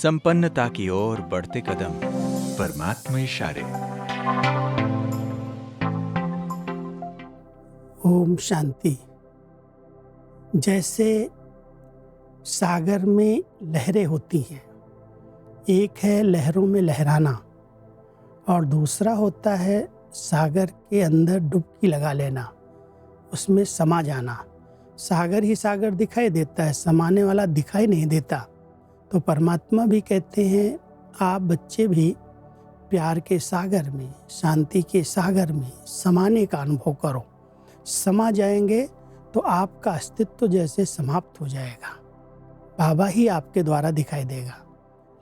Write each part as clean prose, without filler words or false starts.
संपन्नता की ओर बढ़ते कदम, परमात्मा इशारे। ओम शांति। जैसे सागर में लहरें होती हैं, एक है लहरों में लहराना और दूसरा होता है सागर के अंदर डुबकी लगा लेना, उसमें समा जाना। सागर ही सागर दिखाई देता है, समाने वाला दिखाई नहीं देता। तो परमात्मा भी कहते हैं आप बच्चे भी प्यार के सागर में, शांति के सागर में समाने का अनुभव करो। समा जाएंगे तो आपका अस्तित्व जैसे समाप्त हो जाएगा, बाबा ही आपके द्वारा दिखाई देगा।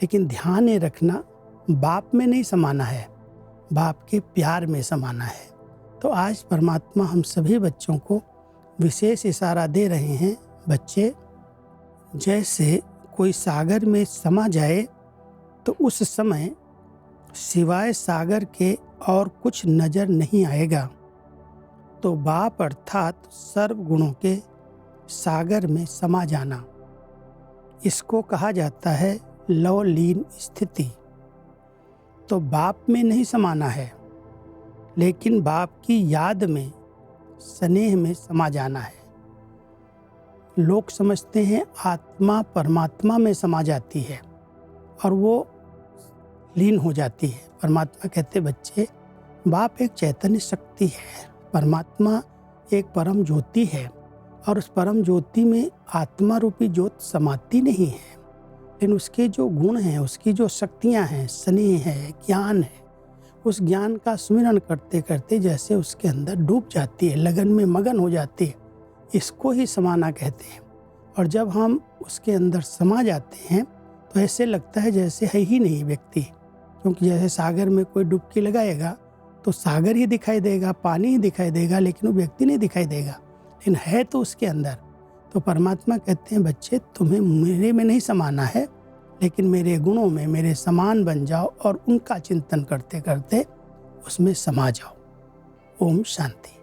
लेकिन ध्यान ये रखना, बाप में नहीं समाना है, बाप के प्यार में समाना है। तो आज परमात्मा हम सभी बच्चों को विशेष इशारा दे रहे हैं। बच्चे, जैसे कोई सागर में समा जाए तो उस समय सिवाय सागर के और कुछ नजर नहीं आएगा। तो बाप अर्थात सर्व गुणों के सागर में समा जाना, इसको कहा जाता है लवलीन स्थिति। तो बाप में नहीं समाना है, लेकिन बाप की याद में, स्नेह में समा जाना है। लोग समझते हैं आत्मा परमात्मा में समा जाती है और वो लीन हो जाती है। परमात्मा कहते बच्चे, बाप एक चैतन्य शक्ति है, परमात्मा एक परम ज्योति है और उस परम ज्योति में आत्मा रूपी ज्योत समाती नहीं है, लेकिन उसके जो गुण हैं, उसकी जो शक्तियां हैं, स्नेह है, ज्ञान है, उस ज्ञान का स्मरण करते करते जैसे उसके अंदर डूब जाती है, लगन में मगन हो जाती है। इसको ही समाना कहते हैं। और जब हम उसके अंदर समा जाते हैं तो ऐसे लगता है जैसे है ही नहीं व्यक्ति, क्योंकि जैसे सागर में कोई डुबकी लगाएगा तो सागर ही दिखाई देगा, पानी ही दिखाई देगा, लेकिन वो व्यक्ति नहीं दिखाई देगा, लेकिन है तो उसके अंदर। तो परमात्मा कहते हैं बच्चे, तुम्हें मेरे में नहीं समाना है, लेकिन मेरे गुणों में मेरे समान बन जाओ और उनका चिंतन करते करते उसमें समा जाओ। ओम शांति।